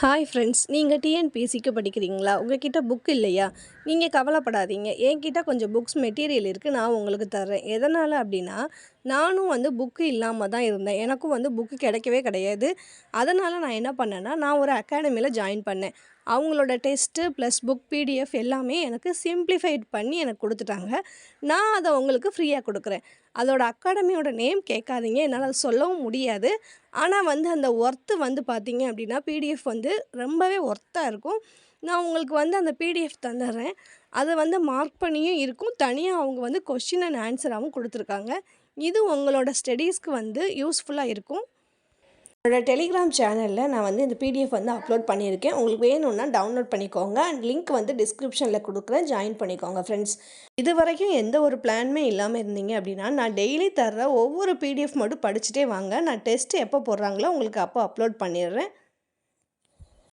Hi friends, நீங்கள் டிஎன்பிஎஸ்சிக்கு படிக்கிறீங்களா? உங்ககிட்ட புக் இல்லையா? நீங்கள் கவலைப்படாதீங்க. என்கிட்ட கொஞ்சம் புக்ஸ் மெட்டீரியல் இருக்குது. நான் உங்களுக்கு தர்றேன். எதனால் அப்படின்னா, நானும் புக்கு இல்லாமல் தான் இருந்தேன். எனக்கும் புக்கு கிடைக்கவே கிடையாது. அதனால் நான் என்ன பண்ணேன்னா, நான் ஒரு அகாடமியில் ஜாயின் பண்ணேன். அவங்களோட டெஸ்ட்டு ப்ளஸ் புக் பிடிஎஃப் எல்லாமே எனக்கு சிம்ப்ளிஃபைட் பண்ணி எனக்கு கொடுத்துட்டாங்க. நான் அதை உங்களுக்கு ஃப்ரீயாக கொடுக்குறேன். அதோட அகாடமியோட நேம் கேட்காதீங்க. என்னால் அதை சொல்லவும் முடியாது. ஆனால் அந்த ஒர்த்து பார்த்தீங்க அப்படின்னா, பிடிஎஃப் ரொம்பவே ஒர்த்தாக இருக்கும். நான் உங்களுக்கு அந்த பிடிஎஃப் தந்துடுறேன். அதை மார்க் பண்ணியும் இருக்கும். தனியாக அவங்க கொஸ்டின் அண்ட் ஆன்சராகவும் கொடுத்துருக்காங்க. இது உங்களோட ஸ்டடீஸ்க்கு யூஸ்ஃபுல்லாக இருக்கும். என்னோடய டெலிகிராம் சேனலில் நான் இந்த பிடிஎஃப் அப்லோட் பண்ணியிருக்கேன். உங்களுக்கு வேணும்னா டவுன்லோட் பண்ணிக்கோங்க. அண்ட் லிங்க் டிஸ்கிரிப்ஷனில் கொடுக்குறேன். ஜாயின் பண்ணிக்கோங்க ஃப்ரெண்ட்ஸ். இது வரைக்கும் எந்த ஒரு பிளானுமே இல்லாமல் இருந்தீங்க அப்படின்னா, நான் டெய்லி தர்ற ஒவ்வொரு பிடிஎஃப் மட்டும் படிச்சுட்டே வாங்க. நான் டெஸ்ட்டு எப்போ போடுறாங்களோ உங்களுக்கு அப்போ அப்லோட் பண்ணிடுறேன்.